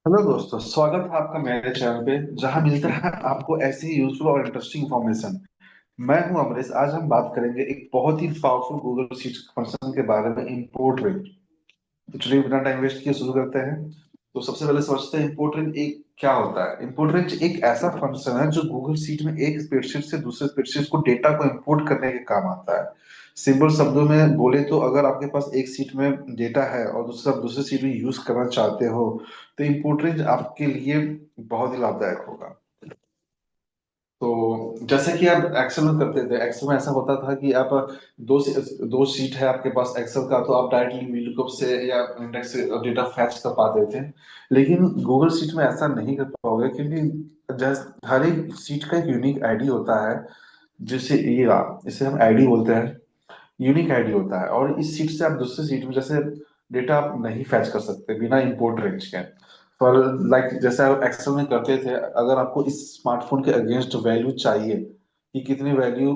Hello दोस्तों, स्वागत है आपका मेरे चैनल पे जहां मिलता है आपको ऐसी ही यूजफुल और इंटरेस्टिंग इंफॉर्मेशन। मैं हूं अमरीश। आज हम बात करेंगे एक बहुत ही पावरफुल गूगल शीट फंक्शन के बारे में, इंपोर्ट रेंज। तो चलिए बिना टाइम वेस्ट किए शुरू करते हैं। तो सबसे पहले समझते हैं इंपोर्ट रेंज एक क्या होता है। इंपोर्ट रेंज एक ऐसा फंक्शन है जो गूगल शीट में एक स्प्रेडशीट से दूसरे स्प्रेडशीट को डेटा को इंपोर्ट करने के काम आता है। सिंपल शब्दों में बोले तो अगर आपके पास एक सीट में डेटा है और दूसरा दूसरे सीट में यूज करना चाहते हो तो इंपोर्ट रेंज आपके लिए बहुत ही लाभदायक होगा। तो जैसे कि आप एक्सेल में करते थे, एक्सेल में ऐसा होता था कि आप दो शीट है आपके पास एक्सेल का, तो आप डायरेक्टली वीलुकअप से या इंडेक्स से डेटा फैच कर पाते थे। लेकिन गूगल शीट में ऐसा नहीं कर पाओगे क्योंकि हर एक शीट का एक यूनिक आईडी होता है। जिसे ये इसे हम आईडी बोलते हैं। यूनिक आईडी होता है और इस सीट से आप दूसरे सीट में जैसे डेटा आप नहीं फैच कर सकते बिना इंपोर्ट रेंज के। फॉर लाइक जैसे आप एक्सेल में करते थे, अगर आपको इस स्मार्टफोन के अगेंस्ट वैल्यू चाहिए कि कितनी वैल्यू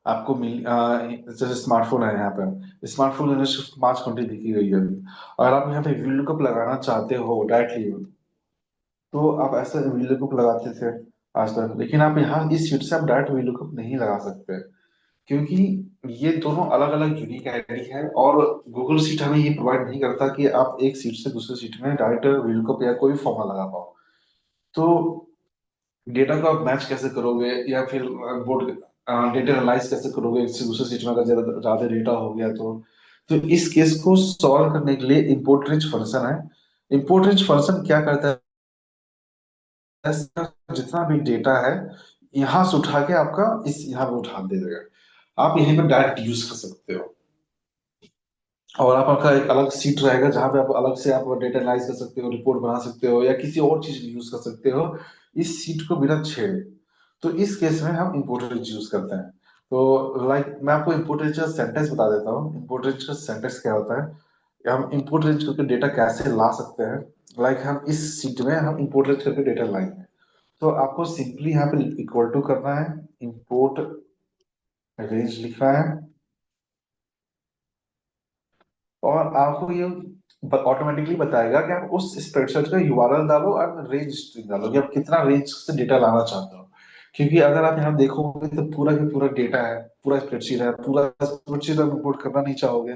आपको मिल जैसे स्मार्टफोन है, यहाँ पे स्मार्टफोन में सिर्फ 5 घंटे दिखी गई है अभी। अगर आप यहाँ पे VLOOKUP लगाना चाहते हो डायरेक्टली, तो आप ऐसे VLOOKUP लगाते थे आज तक, लेकिन आप यहाँ इस सीट से आप डायरेक्ट VLOOKUP नहीं लगा सकते क्योंकि ये दोनों अलग अलग यूनिक आईडी है। और गूगल शीट हमें ये प्रोवाइड नहीं करता कि आप एक सीट से दूसरे सीट में डायरेक्ट VLOOKUP या कोई फॉर्मूला लगा पाओ। तो डेटा को आप मैच कैसे करोगे या फिर बोर्ड डेटा एनालाइज कैसे करोगे एक से दूसरे सीट में अगर ज्यादा डेटा हो गया तो इस केस को सॉल्व करने के लिए इंपोर्ट रेंज फंक्शन है। इंपोर्ट रेंज फंक्शन क्या करता है, जितना भी डेटा है यहाँ से उठा के आपका इस यहाँ पे उठा दे देगा। आप यहीं पर डायरेक्ट यूज कर सकते हो। और आपका एक अलग सीट रहेगा जहां पे आप अलग से आप डेटा एनालाइज कर सकते हो, रिपोर्ट बना सकते हो या किसी और चीज यूज कर सकते हो इस सीट को बिना छेड़े। तो इस केस में हम इम्पोर्टेंस यूज करते हैं। तो लाइक मैं आपको इम्पोर्टेंस का सेंटेंस बता देता हूँ। इम्पोर्टेंस का सेंटेंस क्या होता है, हम इम्पोर्टेंस करके डेटा कैसे ला सकते हैं। लाइक हम इस सीट में हम इम्पोर्टेंस करके डेटा लाएंगे। तो आपको सिंपली यहाँ पे इक्वल टू करना है, इम्पोर्ट रेंज लिखना है और आपको ये ऑटोमेटिकली बताएगा कि आप उस स्प्रेडशीट का यूआरएल डालो और रेंज स्ट्रिंग डालो कि आप कितना रेंज से डेटा लाना चाहते हो। क्योंकि अगर आप यहाँ देखोगे तो पूरा का पूरा डेटा है, पूरा स्प्रेडशीट है, पूरा स्प्रेडशीट आप रिपोर्ट करना नहीं चाहोगे।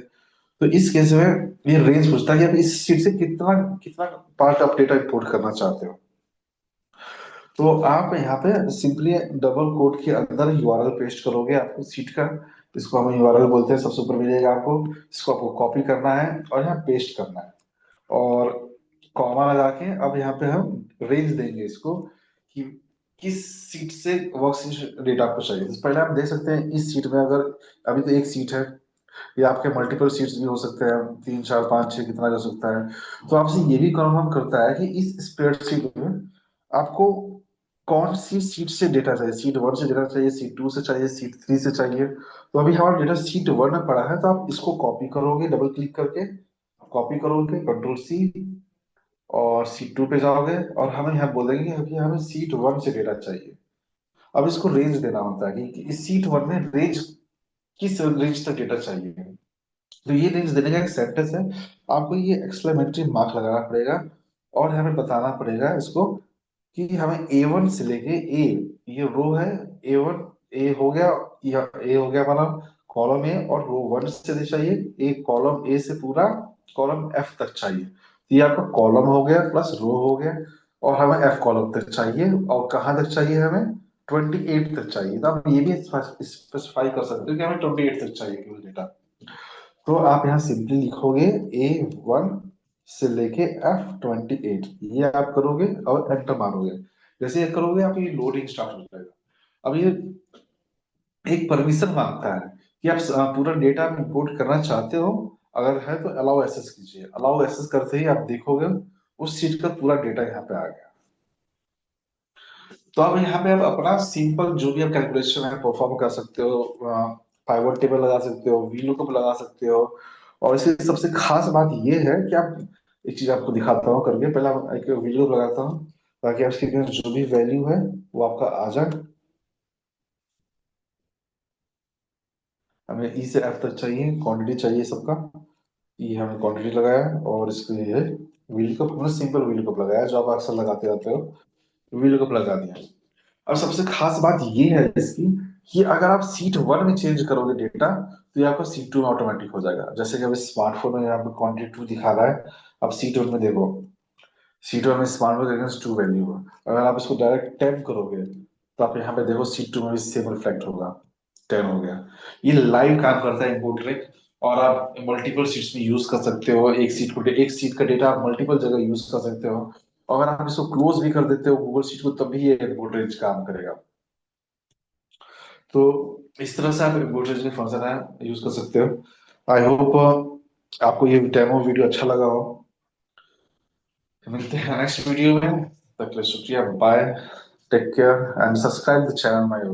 तो इस केस में ये रेंज पूछता है कि आप इस शीट से कितना कितना पार्ट ऑफ डेटा इंपोर्ट करना चाहते हो। तो आप यहाँ पे सिंपली डबल कोट के अंदर यूआरएल पेस्ट करोगे आपको सीट का। इसको हम यूआरएल बोलते हैं, सबसे ऊपर मिलेगा आपको। इसको आपको कॉपी करना है और यहाँ पेस्ट करना है और कॉमा लगा के अब यहाँ पे हम रेंज देंगे इसको कि किस सीट से वर्क डेटा आपको चाहिए। तो पहले आप देख सकते हैं इस सीट में, अगर अभी तो एक सीट है या आपके मल्टीपल सीट्स भी हो सकते हैं, 3 4 5 6 कितना भी हो सकता है। तो आपसे ये भी कंफर्म करता है कि इस स्प्रेडशीट में आपको कौन सी सीट से डेटा चाहिए, सीट 1 से डेटा चाहिए, सीट 2 से चाहिए, सीट 3 से चाहिए। तो अभी हमारा डेटा सीट 1 में पड़ा है, तो आप इसको कॉपी करोगे डबल क्लिक करके, कॉपी करोगे कंट्रोल C और सीट 2 पे जाओगे और हमें यहाँ बोलेंगे कि अभी हमें सीट 1 से डेटा चाहिए। अब इसको रेंज देना होता है कि इस सीट 1 में रेंज किस रेंज तक डेटा चाहिए। तो ये रेंज देने का एक सेंटेंस है। आपको ये एक्सक्लेमेटरी मार्क लगाना पड़ेगा और हमें बताना पड़ेगा इसको कि हमें A1 से लेके ए, ये रो है A1, ए हो गया या ए हो गया हमारा कॉलम ए, और रो 1 से चाहिए ए, कॉलम ए से पूरा कॉलम F तक चाहिए। तो ये आपका कॉलम हो गया प्लस रो हो गया और हमें F कॉलम तक चाहिए। और कहाँ तक चाहिए, हमें 28 तक चाहिए। तो आप ये भी स्पेसिफाई कर सकते हो कि हमें 28 तक चाहिए केवल डेटा। तो आप यहाँ सिंपली लिखोगे A1 से लेके F28, ये आप करोगे और एंटर मारोगे। जैसे ये करोगे आप ये लोडिंग स्टार्ट हो जाएगा। अब ये एक परमिशन मांगता है कि आप पूरा डेटा इंपोर्ट करना चाहते हो। अगर है तो अलाउ एक्सेस कीजिए। अलाउ एक्सेस करते ही आप देखोगे उस चीज का पूरा डेटा यहाँ पे आ गया। तो अब यहाँ पे आप अपना सिंपल जो भी आप कैलकुलेशन है परफॉर्म कर सकते हो। पाइवट टेबल लगा सकते हो, VLOOKUP लगा सकते हो। और इसकी सबसे खास बात ये है कि आप, एक चीज आपको दिखाता हूँ करके, पहले एक VLOOKUP लगाता हूँ ताकि आपके पास जो भी वैल्यू है वो आपका आ जाए। हमें E से F तक चाहिए, क्वांटिटी चाहिए सबका। ये हमने क्वांटिटी लगाया और इसको ये है व्हील कप हमने सिंपल व्हील कप लगाया जो आप अक्सर लगाते रहते हो, व्हील कप लगा दिया। और सबसे खास बात ये है इसकी कि अगर आप सीट वन में चेंज करोगे डेटा तो ये आपका सीट टू में ऑटोमेटिक हो जाएगा। जैसे कि अभी स्मार्टफोन में यहाँ पे क्वांटिटी टू दिखा रहा है, अब सीट वन में देखो, सीट वन में स्मार्टफोन अगेंस्ट टू वैल्यू है। अगर आप इसको डायरेक्ट टेन करोगे तो आप यहाँ पे देखो सीट टू में भी सेम रिफ्लेक्ट होगा, टेन हो गया। ये लाइव काम करता है इम्पोर्ट। और आप मल्टीपल सीट्स में यूज कर सकते हो, एक सीट का डेटा आप मल्टीपल जगह यूज कर सकते हो। अगर आप इसको क्लोज भी कर देते हो गूगल शीट को तब भी ये इम्पोर्ट रेंज काम करेगा। तो इस तरह से आप इम्पोर्ट रेंज के फंक्शन है यूज कर सकते हो। आई होप आपको ये डेमो वीडियो अच्छा लगा हो। मिलते हैं नेक्स्ट वीडियो में, तब तक के लिए शुक्रिया, bye, take care and subscribe the channel my